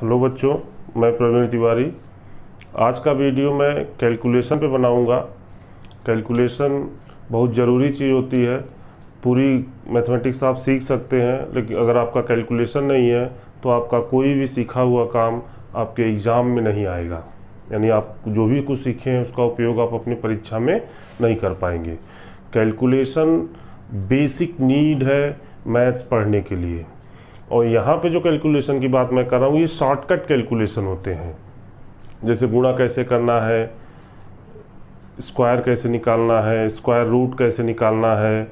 Hello बच्चों, मैं प्रवीण तिवारी। आज का वीडियो मैं कैलकुलेशन पे बनाऊंगा। कैलकुलेशन बहुत ज़रूरी चीज़ होती है। पूरी मैथमेटिक्स आप सीख सकते हैं, लेकिन अगर आपका कैलकुलेशन नहीं है तो आपका कोई भी सीखा हुआ काम आपके एग्ज़ाम में नहीं आएगा। यानी आप जो भी कुछ सीखे हैं उसका उपयोग आप अपनी परीक्षा में नहीं कर पाएंगे। कैलकुलेशन बेसिक नीड है मैथ्स पढ़ने के लिए। और यहाँ पे जो कैलकुलेशन की बात मैं कर रहा हूँ ये शॉर्टकट कैलकुलेशन होते हैं। जैसे गुणा कैसे करना है, स्क्वायर कैसे निकालना है, स्क्वायर रूट कैसे निकालना है,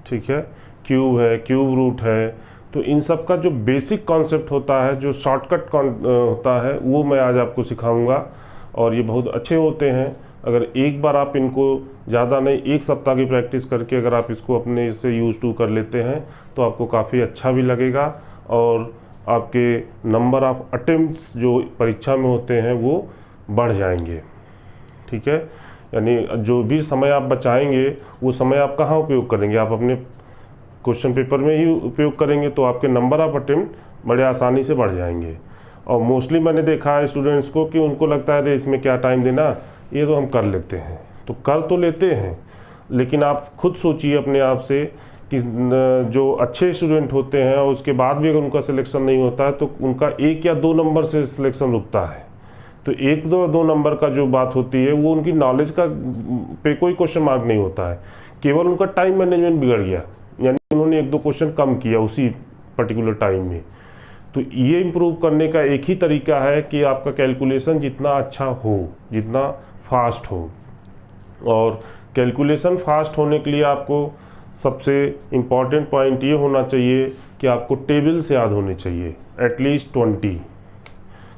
ठीक है, क्यूब है, क्यूब रूट है। तो इन सब का जो बेसिक कॉन्सेप्ट होता है, जो शॉर्टकट होता है, वो मैं आज आपको सिखाऊंगा। और ये बहुत अच्छे होते हैं। अगर एक बार आप इनको ज़्यादा नहीं, एक सप्ताह की प्रैक्टिस करके अगर आप इसको अपने से यूज़ टू कर लेते हैं तो आपको काफ़ी अच्छा भी लगेगा और आपके नंबर ऑफ अटेम्प्ट्स जो परीक्षा में होते हैं वो बढ़ जाएंगे। ठीक है, यानी जो भी समय आप बचाएंगे वो समय आप कहाँ उपयोग करेंगे? आप अपने क्वेश्चन पेपर में ही उपयोग करेंगे, तो आपके नंबर ऑफ अटेम्प्ट बड़े आसानी से बढ़ जाएंगे। और मोस्टली मैंने देखा है स्टूडेंट्स को कि उनको लगता है अरे इसमें क्या टाइम देना, ये तो हम कर लेते हैं। तो कर तो लेते हैं, लेकिन आप खुद सोचिए अपने आप से कि जो अच्छे स्टूडेंट होते हैं और उसके बाद भी अगर उनका सिलेक्शन नहीं होता है तो उनका 1 या 2 नंबर से सिलेक्शन रुकता है। तो 1-2 नंबर का जो बात होती है वो उनकी नॉलेज का पे कोई क्वेश्चन मार्क नहीं होता है, केवल उनका टाइम मैनेजमेंट बिगड़ गया, यानी उन्होंने 1-2 क्वेश्चन कम किया उसी पर्टिकुलर टाइम में। तो ये इम्प्रूव करने का एक ही तरीका है कि आपका कैलकुलेशन जितना अच्छा हो, जितना फास्ट हो। और कैलकुलेशन फास्ट होने के लिए आपको सबसे इम्पॉर्टेंट पॉइंट ये होना चाहिए कि आपको टेबल्स याद होने चाहिए, एटलीस्ट 20।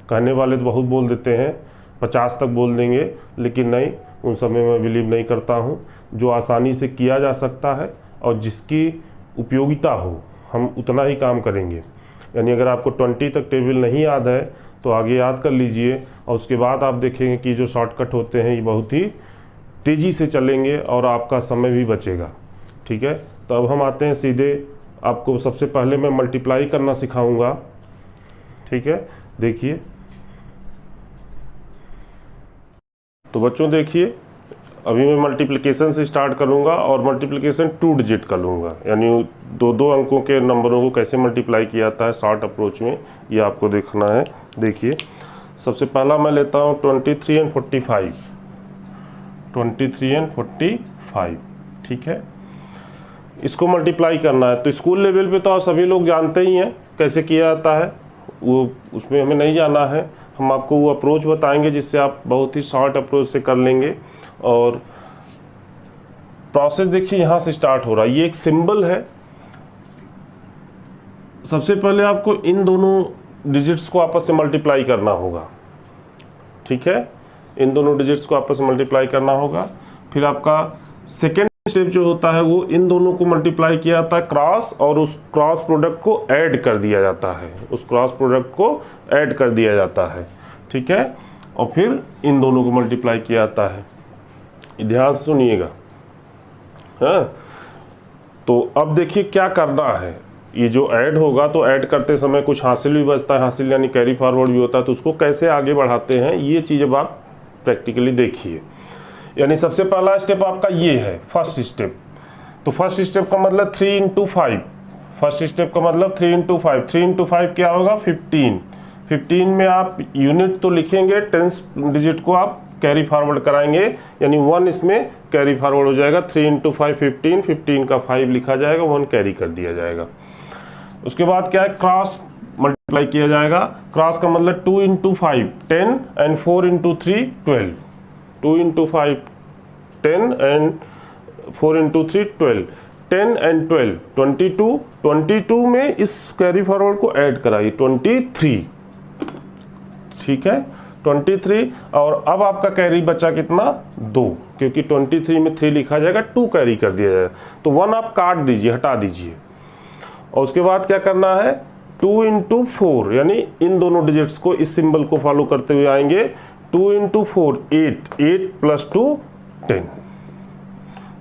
कहने वाले तो बहुत बोल देते हैं, 50 तक बोल देंगे, लेकिन नहीं, उन सब में मैं बिलीव नहीं करता हूँ। जो आसानी से किया जा सकता है और जिसकी उपयोगिता हो, हम उतना ही काम करेंगे। यानी अगर आपको 20 तक टेबल नहीं याद है तो आगे याद कर लीजिए, और उसके बाद आप देखेंगे कि जो शॉर्टकट होते हैं ये बहुत ही तेज़ी से चलेंगे और आपका समय भी बचेगा। ठीक है, तो अब हम आते हैं सीधे, आपको सबसे पहले मैं मल्टीप्लाई करना सिखाऊंगा। ठीक है, देखिए। तो बच्चों देखिए, अभी मैं मल्टीप्लिकेशन से स्टार्ट करूंगा और मल्टीप्लिकेशन 2 डिजिट कर लूँगा, यानी 2-2 अंकों के नंबरों को कैसे मल्टीप्लाई किया जाता है शॉर्ट अप्रोच में, ये आपको देखना है। देखिए, सबसे पहला मैं लेता हूँ 23 और 45। 23 और 45, ठीक है, इसको मल्टीप्लाई करना है। तो स्कूल लेवल पे तो आप सभी लोग जानते ही हैं कैसे किया जाता है, वो उसमें हमें नहीं जाना है। हम आपको वो अप्रोच बताएंगे जिससे आप बहुत ही शॉर्ट अप्रोच से कर लेंगे। और प्रोसेस देखिए यहाँ से स्टार्ट हो रहा है, ये एक सिंबल है। सबसे पहले आपको इन दोनों डिजिट्स को आपस में मल्टीप्लाई करना होगा। ठीक है, इन दोनों डिजिट्स को आपस में मल्टीप्लाई करना होगा। फिर आपका सेकेंड स्टेप जो होता है वो इन दोनों को मल्टीप्लाई किया जाता है क्रॉस, और उस क्रॉस प्रोडक्ट को ऐड कर दिया जाता है, उस क्रॉस प्रोडक्ट को ऐड कर दिया जाता है। ठीक है, और फिर इन दोनों को मल्टीप्लाई किया जाता है। ध्यान से सुनिएगा। हाँ, तो अब देखिए क्या करना है। ये जो ऐड होगा तो ऐड करते समय कुछ हासिल भी बचता है, हासिल यानी कैरी फॉरवर्ड भी होता है, तो उसको कैसे आगे बढ़ाते हैं ये चीज़ अब आप प्रैक्टिकली देखिए। यानी सबसे पहला स्टेप आपका ये है, फर्स्ट स्टेप। तो फर्स्ट स्टेप का मतलब 3 × 5। फर्स्ट स्टेप का मतलब 3 × 5। 3 × 5 क्या होगा? 15। 15 में आप यूनिट तो लिखेंगे, 10 डिजिट को आप कैरी फॉरवर्ड कराएंगे, यानी 1 इसमें कैरी फॉरवर्ड हो जाएगा। 3 × 5 15, 15 का 5 लिखा जाएगा, 1 कैरी कर दिया जाएगा। उसके बाद क्या है? क्रॉस मल्टीप्लाई किया जाएगा। क्रॉस का मतलब 2 × 5 10 एंड 4 × 3 12। 2 × 5 10 एंड 4 × 3 12। 10 एंड 12 22। 22 में इस कैरी फॉरवर्ड को ऐड कराइए, 23। ठीक है, 23। और अब आपका कैरी बचा कितना? 2, क्योंकि 23 में 3 लिखा जाएगा, 2 कैरी कर दिया जाएगा। तो 1 आप काट दीजिए, हटा दीजिए। और उसके बाद क्या करना है? 2 × 4, यानी इन दोनों डिजिट्स को, इस सिंबल को फॉलो करते हुए आएंगे। 2 × 4 8, 8 + 2 10।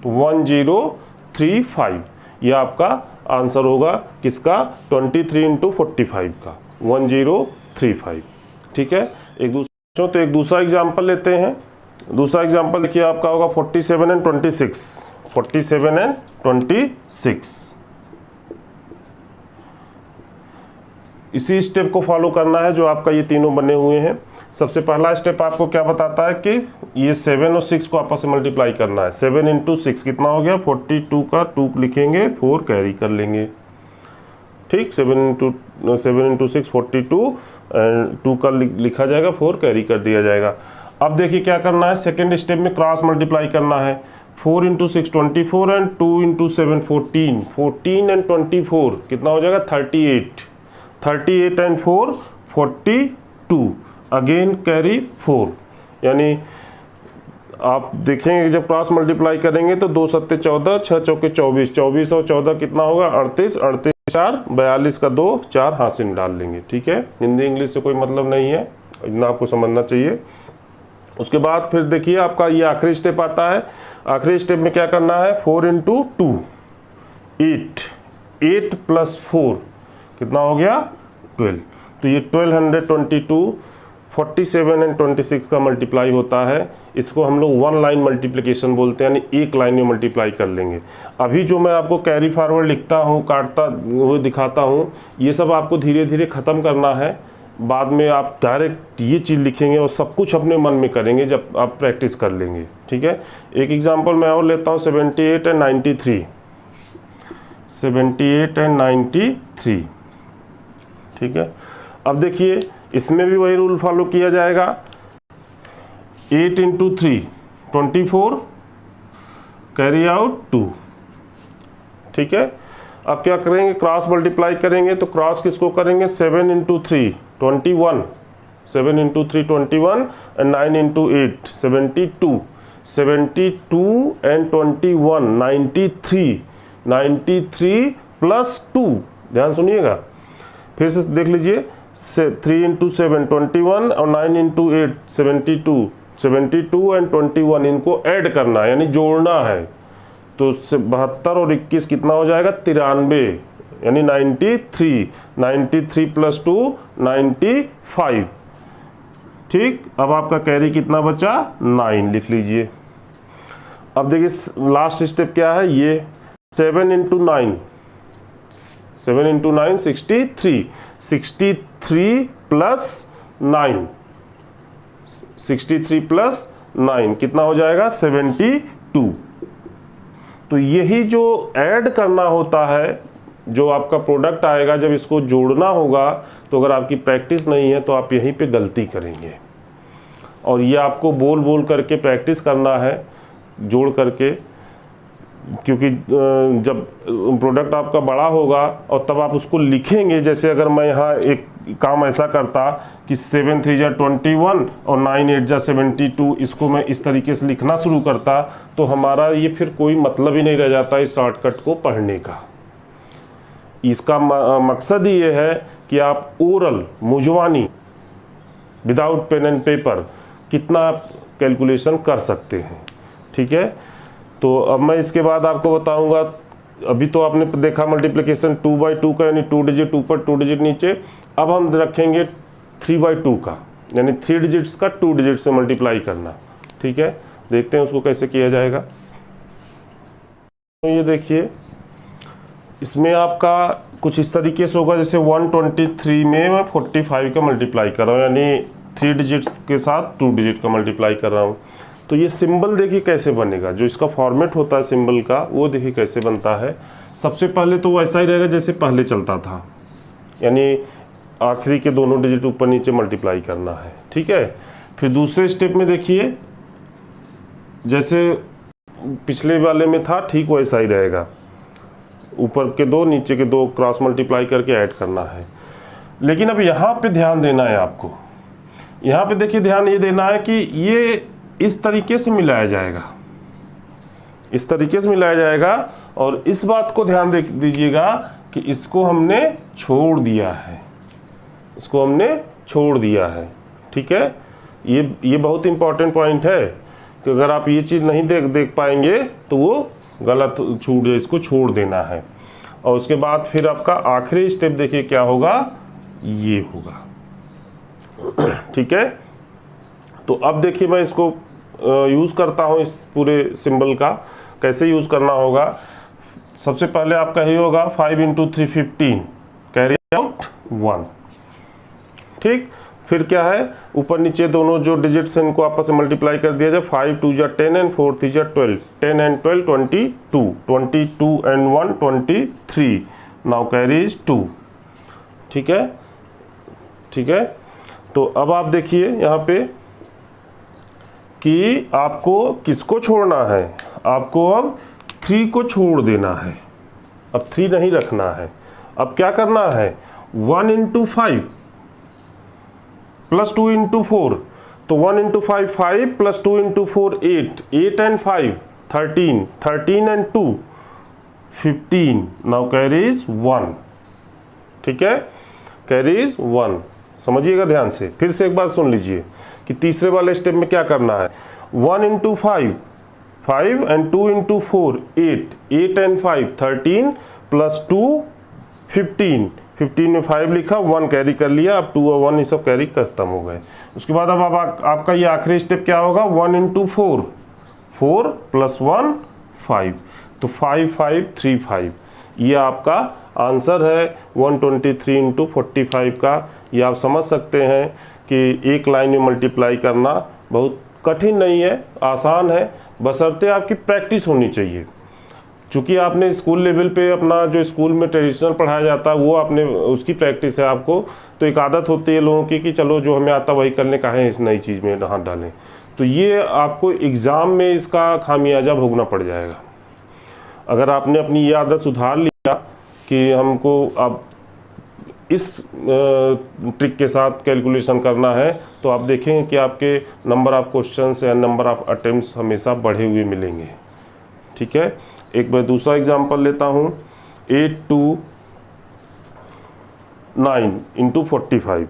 तो 1035 ये आपका आंसर होगा किसका, 23 इंटू 45 का, 1035। ठीक है, तो एक दूसरा एग्जाम्पल लेते हैं। दूसरा एग्जाम्पल देखिए आपका होगा 47 एंड 26। 47 एंड 26 इसी स्टेप को फॉलो करना है जो आपका ये तीनों बने हुए हैं। सबसे पहला स्टेप आपको क्या बताता है कि ये 7 और 6 को आपस में मल्टीप्लाई करना है। 7 इंटू 6 कितना हो गया, 42 का 2 लिखेंगे, 4 कैरी कर लेंगे। ठीक, 7 इंटू 6 42 एंड 2 का लिखा जाएगा, 4 कैरी कर दिया जाएगा। अब देखिए क्या करना है, सेकेंड स्टेप में क्रॉस मल्टीप्लाई करना है। 4 इंटू 6 24 एंड 2 इंटू 7 14, 14 एंड 24 कितना हो जाएगा, 38, 38 एंड 4 42, अगेन कैरी 4। यानी आप देखेंगे जब क्रॉस मल्टीप्लाई करेंगे तो 2 सत्ते 14, 6 चौके 24, 24 और 14 कितना होगा, 38, 38 4 42 का 2, 4 हासिल डाल लेंगे। ठीक है, हिंदी इंग्लिश से कोई मतलब नहीं है, इतना आपको समझना चाहिए। उसके बाद फिर देखिए आपका ये आखिरी स्टेप आता है। आखिरी स्टेप में क्या करना है, 4 इंटू 2 8, 8 प्लस 4 कितना हो गया, 12। तो ये 1222 47 एंड 26 का मल्टीप्लाई होता है। इसको हम लोग वन लाइन मल्टीप्लिकेशन बोलते हैं, यानी एक लाइन में मल्टीप्लाई कर लेंगे। अभी जो मैं आपको कैरी फॉरवर्ड लिखता हूँ, काटता हुए दिखाता हूँ, ये सब आपको धीरे धीरे ख़त्म करना है। बाद में आप डायरेक्ट ये चीज़ लिखेंगे और सब कुछ अपने मन में करेंगे जब आप प्रैक्टिस कर लेंगे। ठीक है, एक एग्जाम्पल मैं और लेता हूँ, 78 एंड 93, 78 एंड 93। ठीक है, अब देखिए इसमें भी वही रूल फॉलो किया जाएगा। 8 इंटू 3 24, कैरी आउट 2। ठीक है, अब क्या करेंगे, क्रॉस मल्टीप्लाई करेंगे। तो क्रॉस किसको करेंगे, 7 into 3 21, 7 into 3 21 and 9 into 8 72, 72 and 21 93, 93 plus 2, ध्यान सुनिएगा, फिर से देख लीजिए, 3 इंटू 7 21 और 9 इंटू 8 72, 72 एंड 21 इनको ऐड करना है, यानी जोड़ना है। तो 72 और 21 कितना हो जाएगा, 93, यानी 93, 93 प्लस 2 95। ठीक, अब आपका कैरी कितना बचा, 9 लिख लीजिए। अब देखिए लास्ट स्टेप क्या है, ये 7 इंटू 9, 7 इंटू 9 63, 63 प्लस 9, 63 प्लस 9 कितना हो जाएगा, 72। तो यही जो ऐड करना होता है, जो आपका प्रोडक्ट आएगा, जब इसको जोड़ना होगा, तो अगर आपकी प्रैक्टिस नहीं है तो आप यहीं पे गलती करेंगे। और ये आपको बोल बोल करके प्रैक्टिस करना है, जोड़ करके, क्योंकि जब प्रोडक्ट आपका बड़ा होगा और तब आप उसको लिखेंगे। जैसे अगर मैं यहाँ एक काम ऐसा करता कि 7 3 जा 21 और 9 8 जा 72, इसको मैं इस तरीके से लिखना शुरू करता, तो हमारा ये फिर कोई मतलब ही नहीं रह जाता इस शॉर्टकट को पढ़ने का। इसका मकसद ही ये है कि आप ओरल मुजवानी विदाउट पेन एंड पेपर कितना कैलकुलेशन कर सकते हैं। ठीक है, तो अब मैं इसके बाद आपको बताऊंगा। अभी तो आपने देखा मल्टीप्लिकेशन 2/2 का, यानी 2 डिजिट ऊपर 2 डिजिट नीचे। अब हम रखेंगे 3/2 का, यानी 3 डिजिट्स का 2 डिजिट से मल्टीप्लाई करना। ठीक है, देखते हैं उसको कैसे किया जाएगा। तो ये देखिए, इसमें आपका कुछ इस तरीके से होगा, जैसे 123 में मैं 45 का मल्टीप्लाई कर रहा हूँ, यानी 3 डिजिट्स के साथ 2 डिजिट का मल्टीप्लाई कर रहा हूँ। तो ये सिंबल देखिए कैसे बनेगा, जो इसका फॉर्मेट होता है सिंबल का, वो देखिए कैसे बनता है। सबसे पहले तो वो ऐसा ही रहेगा जैसे पहले चलता था, यानी आखिरी के दोनों डिजिट ऊपर नीचे मल्टीप्लाई करना है। ठीक है, फिर दूसरे स्टेप में देखिए जैसे पिछले वाले में था, ठीक वैसा ही रहेगा। ऊपर के 2 नीचे के 2 क्रॉस मल्टीप्लाई करके ऐड करना है। लेकिन अब यहाँ पे ध्यान देना है आपको। यहाँ पे देखिए ध्यान ये देना है कि ये इस तरीके से मिलाया जाएगा, इस तरीके से मिलाया जाएगा। और इस बात को ध्यान दीजिएगा कि इसको हमने छोड़ दिया है, इसको हमने छोड़ दिया है। ठीक है, ये बहुत इंपॉर्टेंट पॉइंट है कि अगर आप ये चीज़ नहीं देख पाएंगे तो वो गलत छूट है, इसको छोड़ देना है। और उसके बाद फिर आपका आखिरी स्टेप देखिए क्या होगा, ये होगा। ठीक है, तो अब देखिए मैं इसको यूज़ करता हूँ, इस पूरे सिंबल का कैसे यूज़ करना होगा। सबसे पहले आपका ये होगा 5 × 3 15, कैरी आउट 1। ठीक, फिर क्या है, ऊपर नीचे दोनों जो डिजिट्स हैं इनको आपस में मल्टीप्लाई कर दिया जाए। 5 2 जा 10 एंड 4 3 जा 12, 10 एंड 12 22, 22 एंड 1 23, नाउ कैरीज 2। ठीक है, ठीक है। तो अब आप देखिए यहाँ पे कि आपको किसको छोड़ना है, आपको अब 3 को छोड़ देना है, अब 3 नहीं रखना है। अब क्या करना है, 1 × 5 प्लस 2 × 4, तो 1 × 5 5 plus 2 × 4 8, 8 and 5 13, 13 and 2 15, now carries 1। ठीक है, कैरीज 1। समझिएगा ध्यान से, फिर से एक बार सुन लीजिए कि तीसरे वाले स्टेप में क्या करना है। 1 × 5 5 एंड 2 × 4 8, 8 एंड 5 13 प्लस 2 15, 15 में 5 लिखा, 1 कैरी कर लिया, अब 2 और 1 ये सब कैरी खत्म हो गए। उसके बाद अब आपका ये आखिरी स्टेप क्या होगा, 1 × 4 4 प्लस 1 5, तो 5 5 3 5, ये आपका आंसर है 123 × 45 का। ये आप समझ सकते हैं कि एक लाइन में मल्टीप्लाई करना बहुत कठिन नहीं है, आसान है, बशर्ते आपकी प्रैक्टिस होनी चाहिए। चूँकि आपने स्कूल लेवल पे अपना जो स्कूल में ट्रेडिशनल पढ़ाया जाता है वो आपने उसकी प्रैक्टिस है आपको, तो एक आदत होती है लोगों की कि चलो जो हमें आता वही करने का है, इस नई चीज़ में हाथ डालें, तो ये आपको एग्ज़ाम में इसका खामियाजा भोगना पड़ जाएगा। अगर आपने अपनी ये आदत सुधार लिया कि हमको अब इस ट्रिक के साथ कैलकुलेशन करना है, तो आप देखेंगे कि आपके नंबर ऑफ क्वेश्चंस या नंबर ऑफ अटेम्प्ट्स हमेशा बढ़े हुए मिलेंगे। ठीक है, एक बार दूसरा एग्जांपल लेता हूँ, 8 2 9 × 45,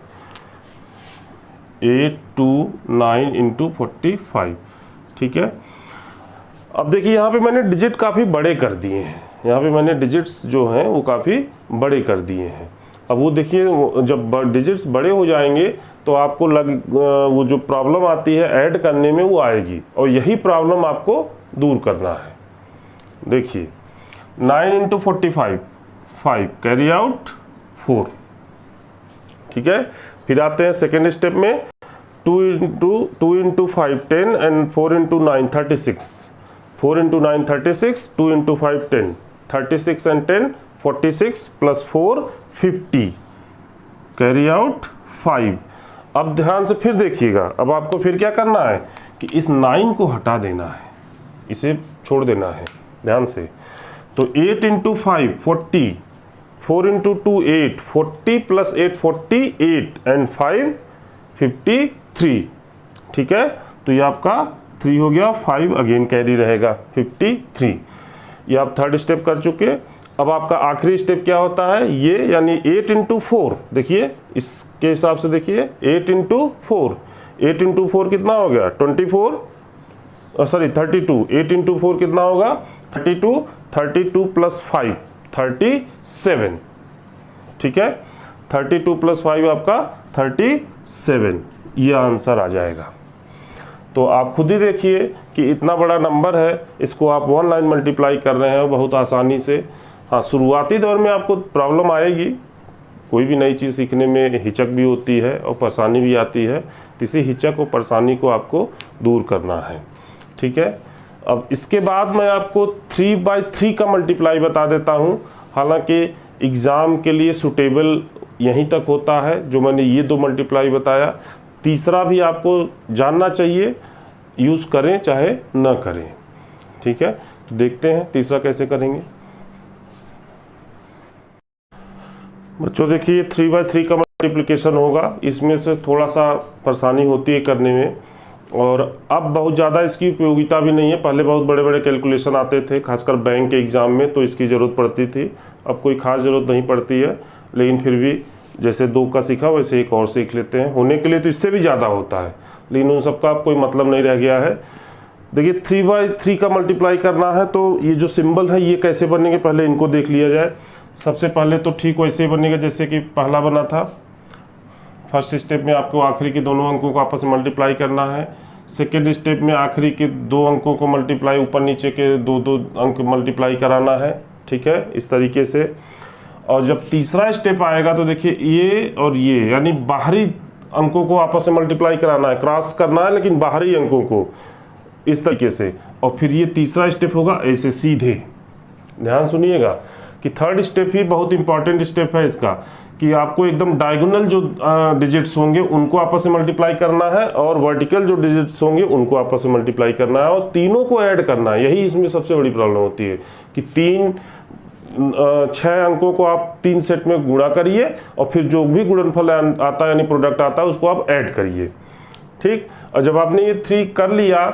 8 2 9 × 45। ठीक है, अब देखिए यहाँ पे मैंने डिजिट काफ़ी बड़े कर दिए हैं, यहाँ पे मैंने डिजिट्स जो हैं वो काफ़ी बड़े कर दिए हैं। अब वो देखिए जब डिजिट्स बड़े हो जाएंगे तो आपको वो जो प्रॉब्लम आती है ऐड करने में वो आएगी, और यही प्रॉब्लम आपको दूर करना है। देखिए 9 × 45 5, कैरी आउट 4। ठीक है, फिर आते हैं सेकेंड स्टेप में, 2 × 5 10 and 4 × 9 36, 4 × 9 36, 2 × 5 10, 36 and 10 46 plus 4 50, carry out 5। अब ध्यान से फिर देखिएगा, अब आपको फिर क्या करना है कि इस 9 को हटा देना है, इसे छोड़ देना है ध्यान से। तो 8 × 5 40, 4 × 2 8, 40 प्लस 8 48 एंड 5 53। ठीक है, तो ये आपका 3 हो गया, 5 अगेन कैरी रहेगा 53। ये आप थर्ड स्टेप कर चुके। अब आपका आखिरी स्टेप क्या होता है, ये यानी 8 × 4, देखिए इसके हिसाब से देखिए 8 × 4, 8 × 4 कितना हो गया 24, सॉरी 32, 8 × 4 कितना होगा 32, 32 प्लस 5 37। ठीक है, 32 प्लस 5 आपका 37, ये आंसर आ जाएगा। तो आप खुद ही देखिए कि इतना बड़ा नंबर है, इसको आप 1 लाइन मल्टीप्लाई कर रहे हैं बहुत आसानी से। हाँ, शुरुआती दौर में आपको प्रॉब्लम आएगी, कोई भी नई चीज़ सीखने में हिचक भी होती है और परेशानी भी आती है, तो इसी हिचक और परेशानी को आपको दूर करना है। ठीक है, अब इसके बाद मैं आपको 3/3 का मल्टीप्लाई बता देता हूँ। हालांकि एग्ज़ाम के लिए सूटेबल यहीं तक होता है जो मैंने ये 2 मल्टीप्लाई बताया, तीसरा भी आपको जानना चाहिए, यूज़ करें चाहे न करें। ठीक है, तो देखते हैं तीसरा कैसे करेंगे। बच्चों देखिए 3/3 का मल्टीप्लिकेशन होगा, इसमें से थोड़ा सा परेशानी होती है करने में, और अब बहुत ज़्यादा इसकी उपयोगिता भी नहीं है। पहले बहुत बड़े बड़े कैलकुलेशन आते थे, खासकर बैंक के एग्ज़ाम में, तो इसकी ज़रूरत पड़ती थी। अब कोई ख़ास ज़रूरत नहीं पड़ती है, लेकिन फिर भी जैसे 2 का सीखा वैसे एक और सीख लेते हैं। होने के लिए तो इससे भी ज़्यादा होता है, लेकिन उन सबका अब कोई मतलब नहीं रह गया है। देखिए 3/3 का मल्टीप्लाई करना है, तो ये जो सिंबल है ये कैसे बनेंगे पहले इनको देख लिया जाए। सबसे पहले तो ठीक वैसे ही बनेगा जैसे कि पहला बना था। फर्स्ट स्टेप में आपको आखिरी के दोनों अंकों को आपस में मल्टीप्लाई करना है। सेकेंड स्टेप में आखिरी के दो अंकों को मल्टीप्लाई, ऊपर नीचे के दो दो अंक मल्टीप्लाई कराना है, ठीक है, इस तरीके से। और जब तीसरा स्टेप आएगा तो देखिए ये और ये, यानी बाहरी अंकों को आपस में मल्टीप्लाई कराना है, क्रॉस करना है लेकिन बाहरी अंकों को, इस तरीके से। और फिर ये तीसरा स्टेप होगा ऐसे सीधे। ध्यान सुनिएगा कि थर्ड स्टेप ही बहुत इंपॉर्टेंट स्टेप है इसका, कि आपको एकदम डायगोनल जो डिजिट्स होंगे उनको आपस में मल्टीप्लाई करना है और वर्टिकल जो डिजिट्स होंगे उनको आपस में मल्टीप्लाई करना है और तीनों को ऐड करना है। यही इसमें सबसे बड़ी प्रॉब्लम होती है कि 6 अंकों को आप 3 सेट में गुणा करिए और फिर जो भी गुणनफल आता है यानी प्रोडक्ट आता है उसको आप ऐड करिए, ठीक। और जब आपने ये 3 कर लिया,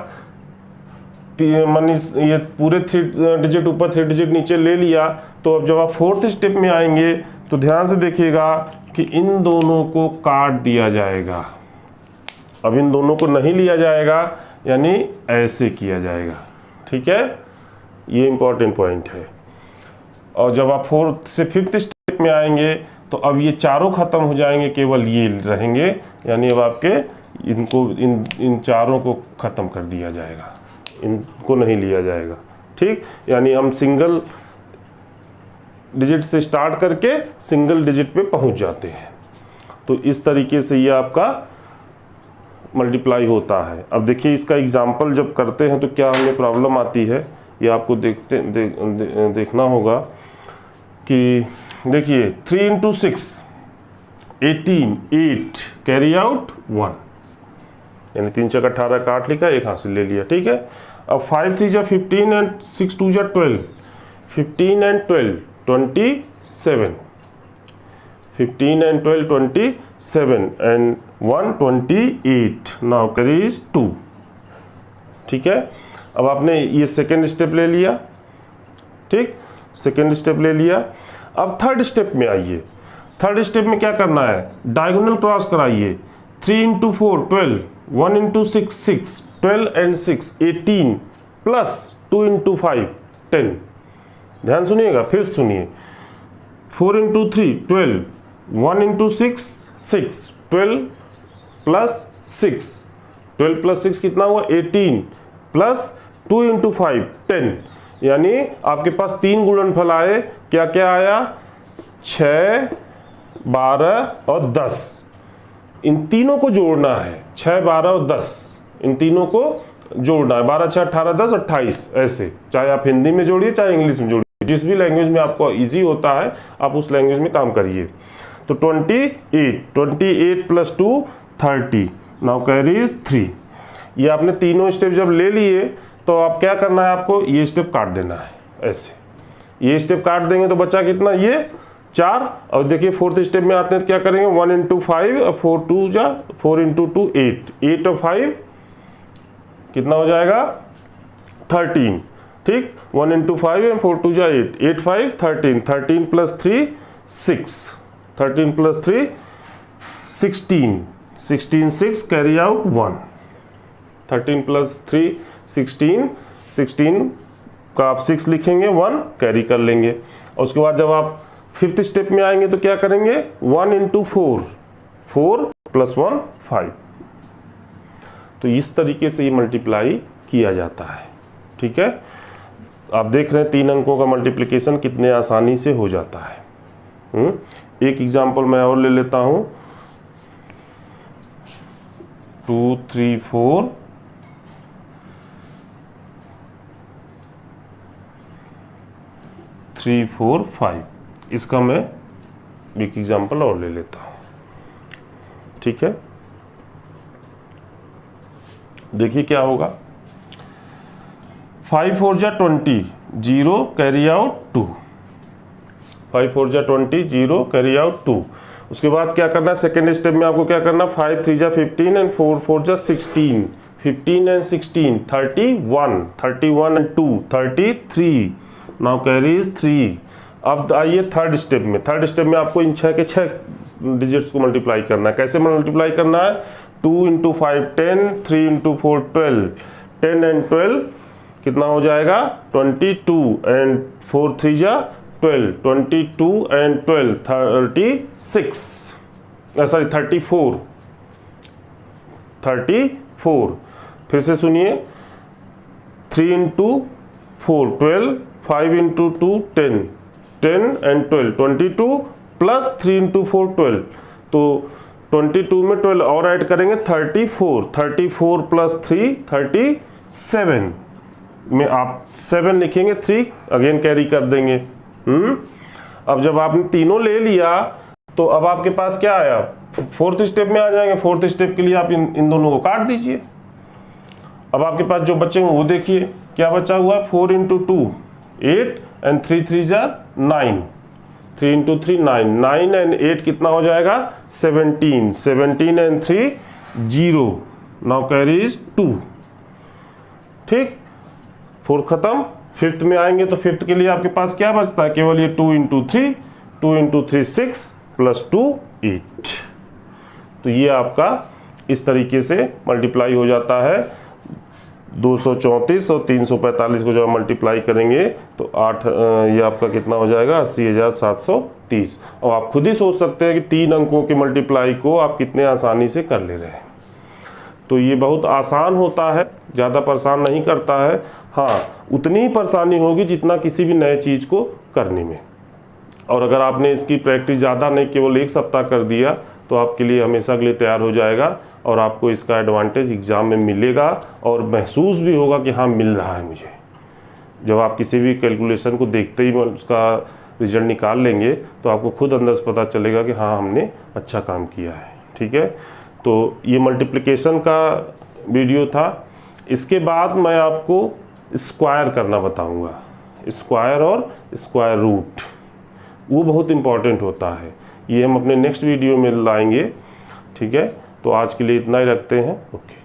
मानी ये पूरे 3 डिजिट ऊपर 3 डिजिट नीचे ले लिया, तो अब जब आप फोर्थ स्टेप में आएंगे तो ध्यान से देखिएगा कि इन दोनों को काट दिया जाएगा। अब इन दोनों को नहीं लिया जाएगा, यानी ऐसे किया जाएगा, ठीक है, ये इंपॉर्टेंट पॉइंट है। और जब आप फोर्थ से फिफ्थ स्टेप में आएंगे तो अब ये चारों खत्म हो जाएंगे, केवल ये रहेंगे, यानी अब आपके इनको इन चारों को खत्म कर दिया जाएगा, इनको नहीं लिया जाएगा, ठीक। यानी हम सिंगल डिजिट से स्टार्ट करके सिंगल डिजिट पे पहुंच जाते हैं। तो इस तरीके से ये आपका मल्टीप्लाई होता है। अब देखिए इसका एग्जाम्पल जब करते हैं तो क्या हमें प्रॉब्लम आती है, ये आपको देखना होगा कि देखिए 3 × 6 18 8 कैरी आउट 1, यानी 3 × 6 = 18 का 8 लिखा, एक हाथ से ले लिया, ठीक है। अब 5 × 3 = 15 and 6 × 2 = 12, 15 and 12 27, 15 and 12 27 and 1 28, now carries 2, ठीक है। अब आपने ये सेकेंड स्टेप ले लिया, ठीक, सेकेंड स्टेप ले लिया। अब थर्ड स्टेप में आइए। थर्ड स्टेप में क्या करना है, डायगोनल क्रॉस कराइए। 3 × 4 12, 1 × 6 6, 12 and 6 18 प्लस 2 × 5 10। ध्यान सुनिएगा, फिर सुनिए। 4 × 3 12, 1 × 6 6, 12 प्लस 6, 12 प्लस 6 कितना हुआ 18 प्लस 2 × 5 10, यानी आपके पास 3 गुणनफल आए। क्या क्या आया, 6 12 और 10। इन तीनों को जोड़ना है, 6 12 और 10, इन तीनों को जोड़ना है। 12 6 18 10 28, ऐसे, चाहे आप हिंदी में जोड़िए चाहे इंग्लिश में जोड़िए, जिस भी लैंग्वेज में आपको इजी होता है आप उस लैंग्वेज में काम करिए। तो 28 प्लस 2 30, नाउ कैरीज 3। ये आपने तीनों स्टेप जब ले लिए तो आप क्या करना है, आपको ये स्टेप काट देना है, ऐसे ये स्टेप काट देंगे तो बचा कितना, ये 4। और देखिए फोर्थ स्टेप में आते हैं तो क्या करेंगे, 1 × 5 और 4 × 2 8, 8 और 5 कितना हो जाएगा 13, ठीक। 1 × 5 और 4 × 2 8, 8 5 13, 13 plus 3 6, 13 plus 3 16, 16 6 carry out 1, 13 plus 3 16, 16 का आप 6 लिखेंगे, 1 कैरी कर लेंगे। और उसके बाद जब आप फिफ्थ स्टेप में आएंगे तो क्या करेंगे, 1 × 4 4 प्लस 1 5। तो इस तरीके से ये मल्टीप्लाई किया जाता है, ठीक है। आप देख रहे हैं 3 अंकों का मल्टीप्लिकेशन कितने आसानी से हो जाता है। एक एग्जांपल मैं और ले लेता हूं, 2 3 4 3 4 5। इसका मैं एक एग्जांपल और ले लेता हूं, ठीक है। देखिए क्या होगा, 5 4 = 20 0 कैरी आउट 2, 5 4 = 20 0 कैरी आउट 2। उसके बाद क्या करना है, सेकेंड स्टेप में आपको क्या करना, 5 3 = 15 and 4 4 = 16, 15 and 16 31, 31 and 2 33, now carries 3। अब आइए थर्ड स्टेप में। थर्ड स्टेप में आपको इन 6 के 6 डिजिट्स को मल्टीप्लाई करना है। कैसे मल्टीप्लाई करना है, 2 × 5 10, 3 × 4 12, 10 and 12 कितना हो जाएगा 22 एंड 4 3 = 12, 22 and 12, 36, सॉरी 34। फिर से सुनिए, 3 into 4 12, 5 into 2 10, 10 and 12, 22 plus 3 into 4 12। तो 22 में 12 और ऐड करेंगे 34, 34 प्लस 3 37 में आप 7 लिखेंगे, 3 अगेन कैरी कर देंगे। अब जब आपने तीनों ले लिया तो अब आपके पास क्या आया, फोर्थ स्टेप में आ जाएंगे। फोर्थ स्टेप के लिए आप इन दोनों को काट दीजिए। अब आपके पास जो बचे हैं वो देखिए क्या बचा हुआ है, 4 इंटू 2 8 एंड 3 3 9, 3 इंटू 3 9, 9 एंड 8 कितना हो जाएगा 17, 17 एंड 3 0, नाउ कैरी इज 2। ठीक, फोर्थ खत्म। फिफ्थ में आएंगे तो फिफ्थ के लिए आपके पास क्या बचता है, केवल ये 2 इंटू 3, 2 इंटू 3 6 प्लस 2 8। तो ये आपका इस तरीके से मल्टीप्लाई हो जाता है। 234 और 345 को जब मल्टीप्लाई करेंगे तो 8 ये आपका कितना हो जाएगा 80,730। और आप खुद ही सोच सकते हैं कि 3 अंकों के मल्टीप्लाई को आप कितने आसानी से कर ले रहे हैं। तो ये बहुत आसान होता है, ज़्यादा परेशान नहीं करता है। हाँ, उतनी ही परेशानी होगी जितना किसी भी नए चीज़ को करने में। और अगर आपने इसकी प्रैक्टिस ज़्यादा नहीं, केवल 1 सप्ताह कर दिया तो आपके लिए हमेशा के लिए तैयार हो जाएगा और आपको इसका एडवांटेज एग्ज़ाम में मिलेगा और महसूस भी होगा कि हाँ मिल रहा है मुझे। जब आप किसी भी कैलकुलेशन को देखते ही उसका रिजल्ट निकाल लेंगे तो आपको खुद अंदर से पता चलेगा कि हाँ हमने अच्छा काम किया है। ठीक है, तो ये मल्टीप्लिकेशन का वीडियो था। इसके बाद मैं आपको स्क्वायर करना बताऊंगा, स्क्वायर और स्क्वायर रूट, वो बहुत इम्पॉर्टेंट होता है। ये हम अपने नेक्स्ट वीडियो में लाएंगे। ठीक है, तो आज के लिए इतना ही रखते हैं। ओके।